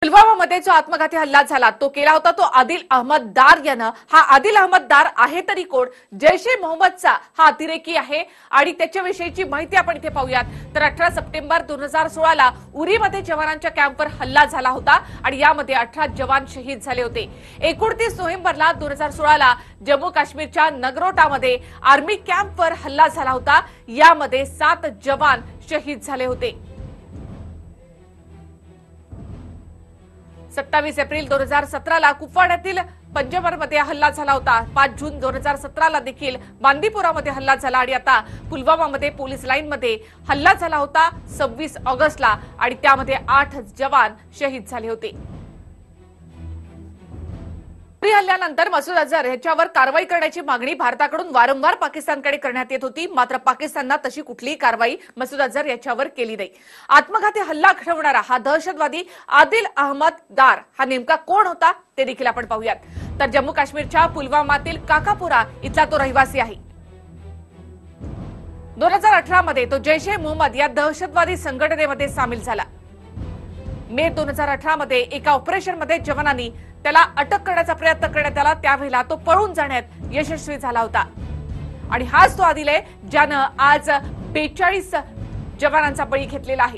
पुलवामामध्ये जो आत्मघाती हल्ला झाला तो केला होता तो आदिल अहमद दार यानं। हा आदिल अहमद दार आहे तरी कोण? जैश ए मोहम्मदचा हा अतिरेकी आहे आणि त्याच्याविषयीची माहिती आपण इथे पाहूयात। तर 18 सप्टेंबर 2016 ला उरीमध्ये जवानांच्या कॅम्पवर हल्ला झाला होता आणि यामध्ये 18 जवान शहीद झाले होते। 29 नोव्हेंबरला 2016 ला जम्मू काश्मीरच्या नगरोटामध्ये आर्मी कॅम्पवर हल्ला झाला होता। यामध्ये 7 जवान शहीद झाले होते। 27 एप्रिल 2017 ला कुपवाड्यातील पंजमरमध्ये हल्ला झाला होता। 5 जून 2017 ला देखील बांदीपुरामध्ये हल्ला झाला आणि आता पुलवामामध्ये पोलीस लाईनमध्ये हल्ला झाला होता 26 ऑगस्टला आणि त्यामध्ये 8 जवान शहीद झाले होते। हल्ल्यानंतर मसूद अझहर याच्यावर कारवाई करण्याची मागणी भारताकडून वारंवार पाकिस्तानकडे करण्यात येत होती, मात्र पाकिस्तानने तशी कुठलीही कारवाई मसूद अझहर याच्यावर केली नाही। आत्मघाती हल्ला घडवणारा हा दहशतवादी आदिल अहमद दार हा नेमका कोण होता ते देखील आपण पाहूयात। तर जम्मू काश्मीरच्या पुलवामातील काकापुरा इथला तो रहिवासी आहे। 2018 मध्ये तो जैश ए मोहम्मद या दहशतवादी संघटनेमध्ये सामील झाला। मे 2018 मध्ये एका ऑपरेशनमध्ये जवानांनी त्याला अटक करण्याचा प्रयत्न करण्यात आला, त्यावेळेला तो पळून जाण्यात यशस्वी झाला होता आणि हाच तो आदिल आहे ज्यानं आज 42 जवानांचा बळी घेतलेला आहे।